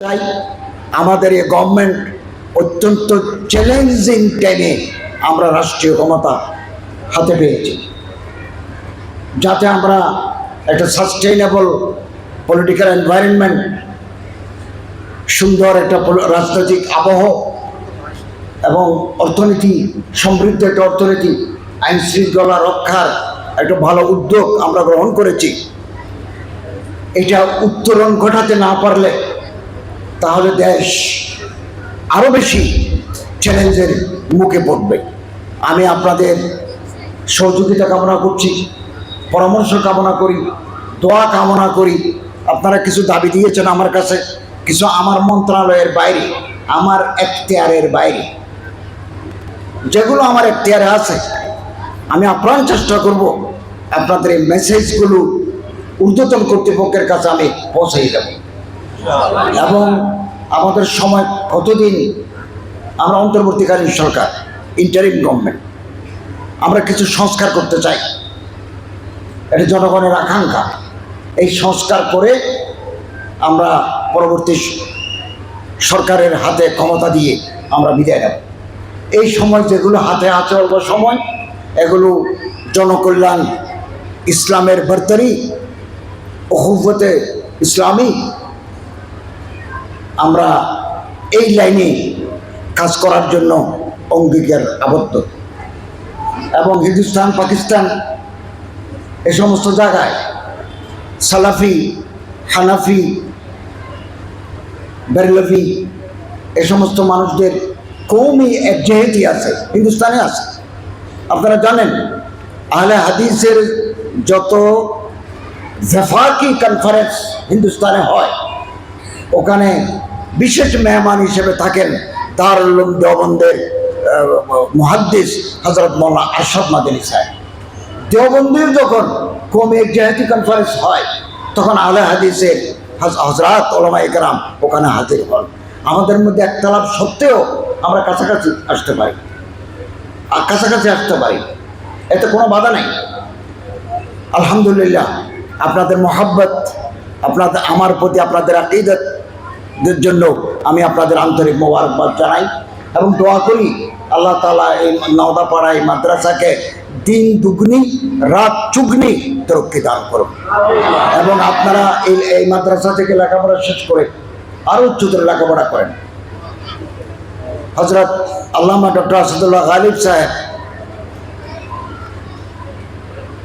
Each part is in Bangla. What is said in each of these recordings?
তাই আমাদের এই গভর্নমেন্ট অত্যন্ত চ্যালেঞ্জিং টাইমে আমরা রাষ্ট্রীয় ক্ষমতা হাতে পেয়েছি, যাতে আমরা একটা সাস্টেইনেবল পলিটিক্যাল এনভায়রনমেন্ট, সুন্দর একটা রাজনৈতিক আবহ এবং অর্থনীতি, সমৃদ্ধ একটা অর্থনীতি, আইন শৃঙ্খলা রক্ষার একটা ভালো উদ্যোগ আমরা গ্রহণ করেছি। এটা উত্তরণ ঘটাতে না পারলে তাহলে দেশ আরও বেশি চ্যালেঞ্জের মুখে পড়বে। আমি আপনাদের সহযোগিতা কামনা করছি, পরামর্শ কামনা করি, দোয়া কামনা করি। আপনারা কিছু দাবি দিয়েছেন আমার কাছে, কিছু আমার মন্ত্রণালয়ের বাইরে, আমার এখতিয়ারের বাইরে, যেগুলো আমার এখতিয়ারে আছে আমি আপ্রাণ চেষ্টা করব আপনাদের এই মেসেজগুলো ঊর্ধ্বতন কর্তৃপক্ষের কাছে আমি পৌঁছে দেব। এবং আমাদের সময় কতদিন, আমরা অন্তর্বর্তীকালীন সরকার, ইন্টারিম গভর্নমেন্ট, আমরা কিছু সংস্কার করতে চাই, এটা জনগণের আকাঙ্ক্ষা। এই সংস্কার করে আমরা পরবর্তী সরকারের হাতে ক্ষমতা দিয়ে আমরা বিদায় নেব। এই সময় যেগুলো হাতে আছে অল্প সময়, এগুলো জনকল্যাণ, ইসলামের বর্তারি, উখুওয়াতে ইসলামী, আমরা এই লাইনে কাজ করার জন্য অঙ্গীকার আবদ্ধ। এবং হিন্দুস্তান, পাকিস্তান, এ সমস্ত জায়গায় সালাফি, হানাফি, বেরলভি, এ সমস্ত মানুষদের কৌমি একজেহেতি আছে, হিন্দুস্তানে আছে। আপনারা জানেন আহলে হাদিসের যত জাফাকি কনফারেন্স হিন্দুস্তানে হয়, ওখানে বিশেষ মেহমান হিসেবে থাকেন দারুল উলুম দেওবন্দের মুহাদ্দিস হযরত মাওলানা আরশাদ মাদানী সাহেব। দেওবন্দের যখন কওমি একজেহেতি কনফারেন্স হয়, তখন আহলে হাদিসের হযরত উলামায়ে কেরাম ওখানে হাজির হন। আমাদের মধ্যে একতলাপ সত্ত্বেও আমরা কাছাকাছি আসতে পারি, এতে কোনো বাধা নেই। আলহামদুলিল্লাহ, আপনাদের মহাব্বত, আপনাদের আমার প্রতি আপনাদের আকীদাতের জন্য আমি আপনাদের আন্তরিক মোবারকবাদ জানাই এবং দোয়া করি আল্লাহ তাআলা এই নওদাপাড়া এই মাদ্রাসাকে দিন দুগুনি রাত চুগনি তরক্কি দান করুন এবং আপনারা এই মাদ্রাসা থেকে লেখাপড়া শেষ করে আরও উচ্চতর লেখাপড়া করেন। হযরত আল্লামা ডক্টর আসাদুল্লাহ গালিব সাহেব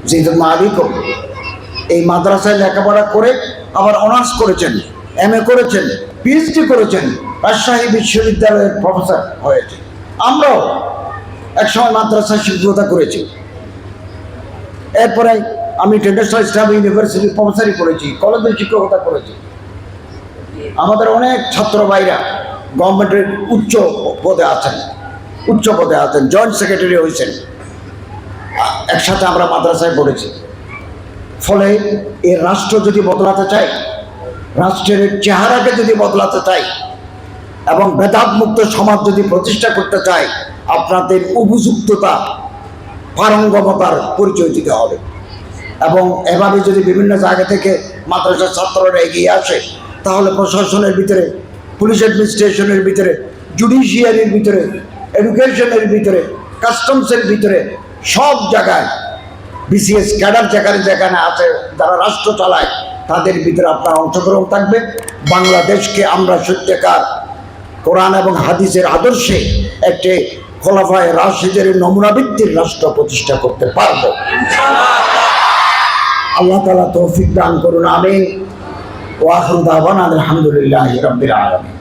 জিদুল মালিকও এই মাদ্রাসায় লেখাপড়া করে আবার অনার্স করেছেন, MA করেছেন, PhD করেছেন, রাজশাহী বিশ্ববিদ্যালয়ের প্রফেসর হয়েছে। আমরাও একসময় মাদ্রাসায় শিক্ষকতা করেছি, এরপরে আমি ইন্টারন্যাশনাল ইসলামিক ইউনিভার্সিটির প্রফেসরই করেছি, কলেজে শিক্ষকতা করেছি। আমাদের অনেক ছাত্র ভাইরা গভর্নমেন্টের উচ্চ পদে আছেন, জয়েন্ট সেক্রেটারি হয়েছেন। একসাথে আমরা মাদ্রাসায় পড়েছি। ফলে এই রাষ্ট্র যদি বদলাতে চাই, রাষ্ট্রের চেহারাকে যদি বদলাতে চাই এবং ভেদাভেদমুক্ত সমাজ যদি প্রতিষ্ঠা করতে চাই, আপনাদের উপযুক্ততা, পারঙ্গমতার পরিচয় দিতে হবে। এবং এভাবে যদি বিভিন্ন জায়গা থেকে মাদ্রাসার ছাত্ররা এগিয়ে আসে, তাহলে প্রশাসনের ভিতরে, পুলিশ অ্যাডমিনিস্ট্রেশনের ভিতরে, জুডিশিয়ারির ভিতরে, এডুকেশনের ভিতরে, কাস্টমসের ভিতরে, সব জায়গায় BCS ক্যাডার যেখানে আছে, যারা রাষ্ট্র চালায়, তাদের ভিতরে আপনার অংশগ্রহণ থাকবে। বাংলাদেশকে আমরা সত্যিকার কোরআন এবং হাদিসের আদর্শে একটি খোলাফায়ে রাশিদের নমুনাভিত্তিক রাষ্ট্র প্রতিষ্ঠা করতে পারব। আল্লাহ তাআলা তৌফিক দান করুন, আমিন। ওয়া আখিরু দাওয়ানা আলহামদুলিল্লাহি রাব্বিল আলামিন।